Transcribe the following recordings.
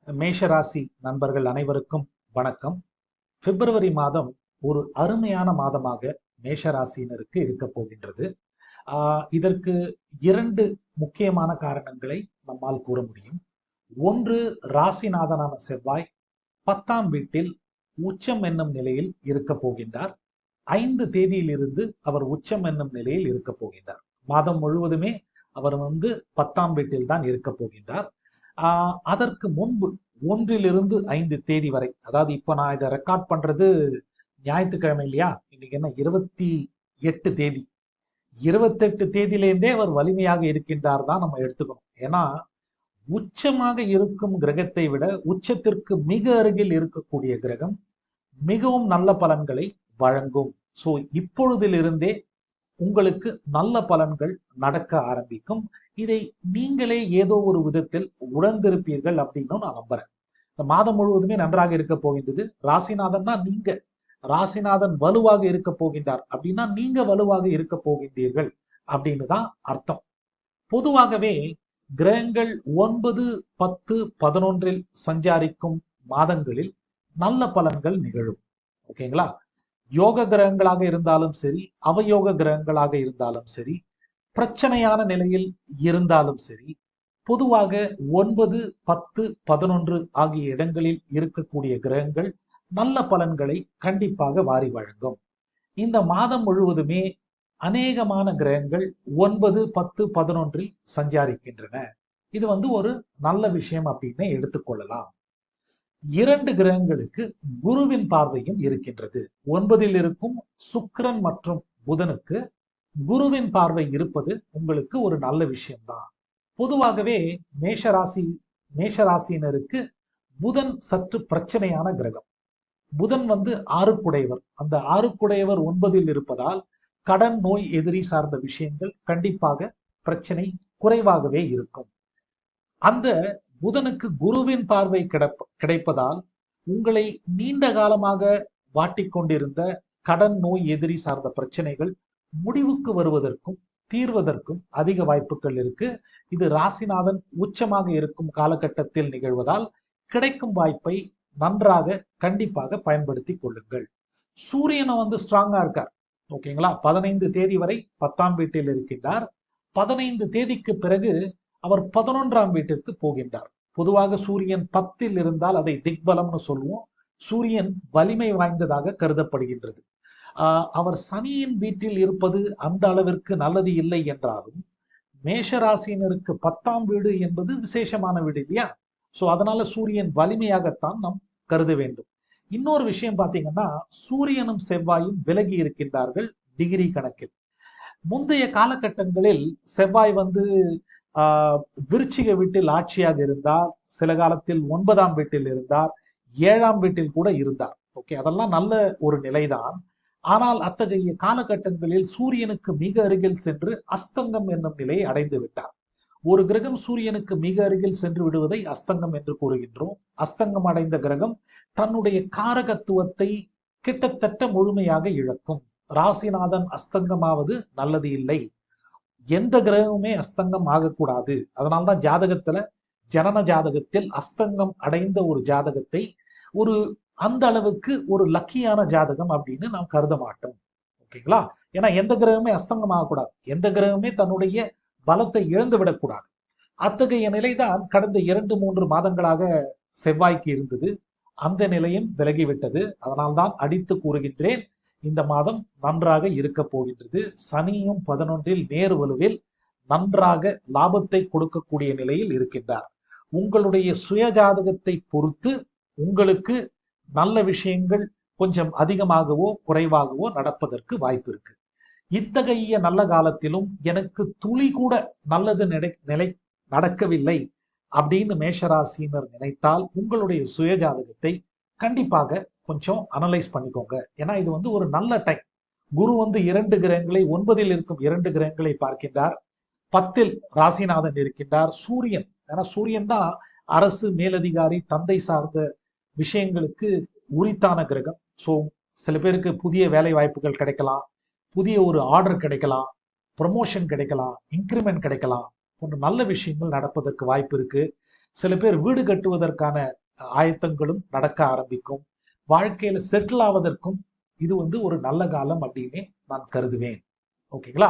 மேஷராசி நண்பர்கள் அனைவருக்கும் வணக்கம். பிப்ரவரி மாதம் ஒரு அருமையான மாதமாக மேஷராசினருக்கு இருக்க போகின்றது. இதற்கு இரண்டு முக்கியமான காரணங்களை நம்மால் கூற முடியும். ஒன்று, ராசிநாதனான செவ்வாய் 10ஆம் வீட்டில் உச்சம் என்னும் நிலையில் இருக்க போகின்றார். 5 தேதியிலிருந்து அவர் உச்சம் என்னும் நிலையில் இருக்க போகின்றார். மாதம் முழுவதுமே அவர் 10ஆம் வீட்டில் தான் இருக்க போகின்றார். அதற்கு முன்பு 1 to 5 தேதி வரை, அதாவது இப்ப நான் இதை ரெக்கார்ட் பண்றது ஞாயிற்றுக்கிழமை இல்லையா, இன்னைக்கு என்ன 28 தேதி, 28 தேதியிலேருந்தே அவர் வலிமையாக இருக்கின்றார் தான் நம்ம எடுத்துக்கணும். ஏன்னா உச்சமாக இருக்கும் கிரகத்தை விட உச்சத்திற்கு மிக அருகில் இருக்கக்கூடிய கிரகம் மிகவும் நல்ல பலன்களை வழங்கும். சோ இப்பொழுதிலிருந்தே உங்களுக்கு நல்ல பலன்கள் நடக்க ஆரம்பிக்கும். இதை நீங்களே ஏதோ ஒரு விதத்தில் உணர்ந்திருப்பீர்கள் அப்படின்னு நான் நம்புறேன். இந்த மாதம் முழுவதுமே நன்றாக இருக்க போகின்றது. ராசிநாதன்னா நீங்க, ராசிநாதன் வலுவாக இருக்க போகின்றார் அப்படின்னா நீங்க வலுவாக இருக்க போகின்றீர்கள் அப்படின்னு தான் அர்த்தம். பொதுவாகவே கிரகங்கள் 9, 10, 11 சஞ்சாரிக்கும் மாதங்களில் நல்ல பலன்கள் நிகழும். ஓகேங்களா? யோக கிரகங்களாக இருந்தாலும் சரி, அவயோக கிரகங்களாக இருந்தாலும் சரி, பிரச்சனையான நிலையில் இருந்தாலும் சரி, பொதுவாக 9, 10, 11 ஆகிய இடங்களில் இருக்கக்கூடிய கிரகங்கள் நல்ல பலன்களை கண்டிப்பாக வாரி வழங்கும். இந்த மாதம் முழுவதுமே அநேகமான கிரகங்கள் 9, 10, 11 சஞ்சாரிக்கின்றன. இது ஒரு நல்ல விஷயம் அப்படின்னு எடுத்துக்கொள்ளலாம். 2 கிரகங்களுக்கு குருவின் பார்வையும் இருக்கின்றது. 9 இருக்கும் சுக்கிரன் மற்றும் புதனுக்கு குருவின் பார்வை இருப்பது உங்களுக்கு ஒரு நல்ல விஷயம்தான். பொதுவாகவே மேஷராசியினருக்கு புதன் சற்று பிரச்சனையான கிரகம். புதன் 6க்குடையவர். அந்த 6க்குடையவர் 9 இருப்பதால் கடன், நோய், எதிரி சார்ந்த விஷயங்கள் கண்டிப்பாக பிரச்சனை குறைவாகவே இருக்கும். அந்த புதனுக்கு குருவின் பார்வை கிடைப்பதால் உங்களை நீண்ட காலமாக வாட்டிக்கொண்டிருந்த கடன், நோய், எதிரி சார்ந்த பிரச்சனைகள் முடிவுக்கு வருவதற்கும் தீர்வதற்கும் அதிக வாய்ப்புகள் இருக்கு. இது ராசிநாதன் உச்சமாக இருக்கும் காலகட்டத்தில் நிகழ்வதால் கிடைக்கும் வாய்ப்பை நன்றாக கண்டிப்பாக பயன்படுத்தி கொள்ளுங்கள். சூரியனை ஸ்ட்ராங்கா இருக்கார். ஓகேங்களா? 15 தேதி வரை 10ஆம் வீட்டில் இருக்கின்றார். 15 தேதிக்கு பிறகு அவர் 11ஆம் வீட்டிற்கு போகின்றார். பொதுவாக சூரியன் 10 இருந்தால் அதை திக்பலம்னு சொல்லுவோம். சூரியன் வலிமை வாய்ந்ததாக கருதப்படுகின்றது. அவர் சனியின் வீட்டில் இருப்பது அந்த அளவிற்கு நல்லது இல்லை என்றாலும் மேஷராசினருக்கு 10ஆம் வீடு என்பது விசேஷமான வீடு இல்லையா? சோ அதனால சூரியன் வலிமையாகத்தான் நாம் கருத வேண்டும். இன்னொரு விஷயம் பாத்தீங்கன்னா, சூரியனும் செவ்வாயும் விலகி இருக்கின்றார்கள் டிகிரி கணக்கில். முந்தைய காலகட்டங்களில் செவ்வாய் விருச்சிக வீட்டில் ஆட்சியாக இருந்தார். சில காலத்தில் 9ஆம் வீட்டில் இருந்தார், 7ஆம் வீட்டில் கூட இருந்தார். ஓகே, அதெல்லாம் நல்ல ஒரு நிலைதான். ஆனால் அத்தகைய காலகட்டங்களில் சூரியனுக்கு மிக அருகில் சென்று அஸ்தங்கம் என்னும் நிலையை அடைந்து விட்டார். ஒரு கிரகம் சூரியனுக்கு மிக அருகில் சென்று விடுவதை அஸ்தங்கம் என்று கூறுகின்றோம். அஸ்தங்கம் அடைந்த கிரகம் தன்னுடைய காரகத்துவத்தை கிட்டத்தட்ட முழுமையாக இழக்கும். ராசிநாதன் அஸ்தங்கமாவது நல்லது இல்லை. எந்த கிரகமுமே அஸ்தங்கம் ஆகக்கூடாது. அதனால்தான் ஜாதகத்துல, ஜனன ஜாதகத்தில் அஸ்தங்கம் அடைந்த ஒரு ஜாதகத்தை ஒரு அந்த அளவுக்கு ஒரு லக்கியான ஜாதகம் அப்படின்னு நாம் கருத மாட்டோம். ஓகேங்களா? ஏன்னா எந்த கிரகமே அஸ்தங்கம் ஆகக்கூடாது, எந்த கிரகமே தன்னுடைய பலத்தை இழந்து விடக்கூடாது. அத்தகைய நிலைதான் கடந்த 2-3 மாதங்களாக செவ்வாய்க்கு இருந்தது. அந்த நிலையும் விலகிவிட்டது. அதனால்தான் அடித்து கூறுகின்றேன், இந்த மாதம் நன்றாக இருக்க போகின்றது. சனியும் 11 நேர் வலுவில் நன்றாக லாபத்தை கொடுக்கக்கூடிய நிலையில் இருக்கின்றார். உங்களுடைய சுய ஜாதகத்தை பொறுத்து உங்களுக்கு நல்ல விஷயங்கள் கொஞ்சம் அதிகமாகவோ குறைவாகவோ நடப்பதற்கு வாய்ப்பு இருக்கு. இத்தகைய நல்ல காலத்திலும் எனக்கு துளி கூட நல்லது நடக்கவில்லை அப்படின்னு மேஷராசினர் நினைத்தால் உங்களுடைய சுய ஜாதகத்தை கண்டிப்பாக கொஞ்சம் அனலைஸ் பண்ணிக்கோங்க. ஏன்னா இது ஒரு நல்ல டைம். குரு 2 கிரகங்களை 9 இருக்கும் 2 கிரகங்களை பார்க்கின்றார். 10 ராசிநாதன் இருக்கின்றார். சூரியன், ஏன்னா சூரியன் தான் அரசு, மேலதிகாரி, தந்தை சார்ந்த விஷயங்களுக்கு உரித்தான கிரகம். ஸோ சில பேருக்கு புதிய வேலை வாய்ப்புகள் கிடைக்கலாம், புதிய ஒரு ஆர்டர் கிடைக்கலாம், ப்ரமோஷன் கிடைக்கலாம், இன்க்ரிமெண்ட் கிடைக்கலாம், போன்ற நல்ல விஷயங்கள் நடப்பதற்கு வாய்ப்பு இருக்கு. சில பேர் வீடு கட்டுவதற்கான ஆயத்தங்களும் நடக்க ஆரம்பிக்கும். வாழ்க்கையில செட்டில் ஆவதற்கும் இது ஒரு நல்ல காலம் அப்படின்னு நான் கருதுவேன். ஓகேங்களா?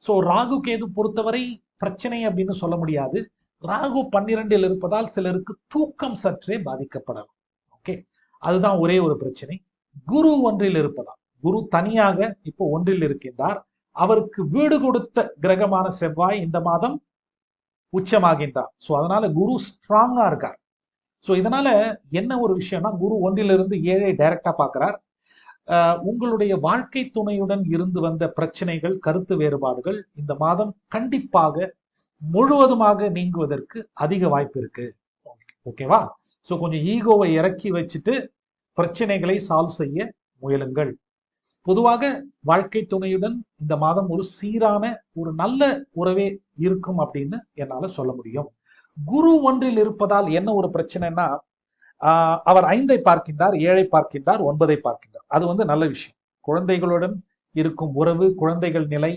சோ ராகு கேது பொறுத்தவரை பிரச்சனை அப்படின்னு சொல்ல முடியாது. ராகு 12 இருப்பதால் சிலருக்கு தூக்கம் சற்றே பாதிக்கப்படலாம். ஓகே, அதுதான் ஒரே ஒரு பிரச்சனை. குரு ஒன்றில் இருப்பதால், குரு தனியாக இப்போ ஒன்றில் இருக்கின்றார். அவருக்கு வீடு கொடுத்த கிரகமான செவ்வாய் இந்த மாதம் உச்சமாகின்றார். சோ அதனால குரு ஸ்ட்ராங்கா இருக்கார். சோ இதனால என்ன ஒரு விஷயம்னா, குரு ஒன்றிலிருந்து 7 டைரக்டா பார்க்கிறார். உங்களுடைய வாழ்க்கை துணையுடன் இருந்து வந்த பிரச்சனைகள், கருத்து வேறுபாடுகள் இந்த மாதம் கண்டிப்பாக முழுவதுமாக நீங்குவதற்கு அதிக வாய்ப்பு இருக்கு. ஓகேவா? சோ கொஞ்சம் ஈகோவை இறக்கி வச்சுட்டு பிரச்சனைகளை சால்வ் செய்ய முயலுங்கள். பொதுவாக வாழ்க்கை துணையுடன் இந்த மாதம் ஒரு சீரான ஒரு நல்ல உறவே இருக்கும் அப்படின்னு என்னால சொல்ல முடியும். குரு ஒன்றில் இருப்பதால் என்ன ஒரு பிரச்சனைனா, அவர் 5ஐ பார்க்கின்றார், 7ஐ பார்க்கின்றார், 9ஐ பார்க்கின்றார். அது நல்ல விஷயம். குழந்தைகளுடன் இருக்கும் உறவு, குழந்தைகள் நிலை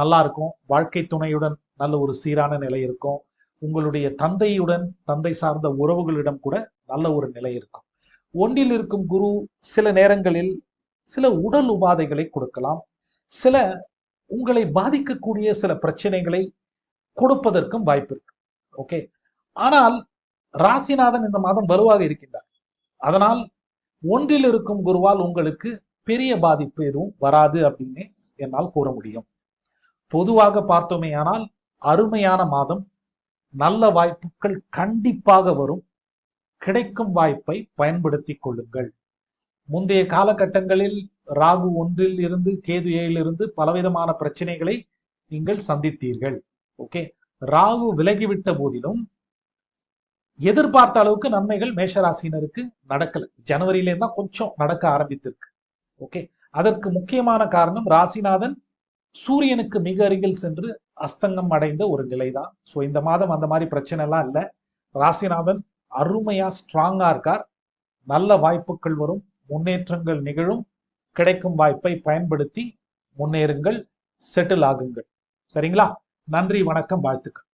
நல்லா இருக்கும். வாழ்க்கை துணையுடன் நல்ல ஒரு சீரான நிலை இருக்கும். உங்களுடைய தந்தையுடன், தந்தை சார்ந்த உறவுகளிடம் கூட நல்ல ஒரு நிலை இருக்கும். ஒன்றில் இருக்கும் குரு சில நேரங்களில் சில உடல் உபாதைகளை கொடுக்கலாம். சில உங்களை பாதிக்கக்கூடிய சில பிரச்சனைகளை கொடுப்பதற்கும் வாய்ப்பு இருக்கு. ஓகே, ஆனால் ராசிநாதன் இந்த மாதம் வலுவாக இருக்கின்றார். அதனால் ஒன்றில் இருக்கும் குருவால் உங்களுக்கு பெரிய பாதிப்பு எதுவும் வராது அப்படின்னு என்னால் கூற முடியும். பொதுவாக பார்த்தோமேயானால் அருமையான மாதம். நல்ல வாய்ப்புகள் கண்டிப்பாக வரும். கிடைக்கும் வாய்ப்பை பயன்படுத்தி கொள்ளுங்கள். முந்தைய காலகட்டங்களில் ராகு 1 இருந்து கேது 7 இருந்து பலவிதமான பிரச்சனைகளை நீங்கள் சந்தித்தீர்கள். ஓகே, ராகு விலகிவிட்ட போதிலும் எதிர்பார்த்த அளவுக்கு நன்மைகள் மேஷராசினருக்கு நடக்கல. ஜனவரியில தான் கொஞ்சம் நடக்க ஆரம்பித்திருக்கு. ஓகே, அதற்கு முக்கியமான காரணம் ராசிநாதன் சூரியனுக்கு மிக அருகில் சென்று அஸ்தங்கம் அடைந்த ஒரு நிலைதான். சோ இந்த மாதம் அந்த மாதிரி பிரச்சனை எல்லாம் இல்லை. ராசிநாதன் அருமையா ஸ்ட்ராங்கா இருக்கார். நல்ல வாய்ப்புகள் வரும், முன்னேற்றங்கள் நிகழும். கிடைக்கும் வாய்ப்பை பயன்படுத்தி முன்னேறுங்கள், செட்டில் ஆகுங்கள். சரிங்களா? நன்றி, வணக்கம், வாழ்த்துக்கள்.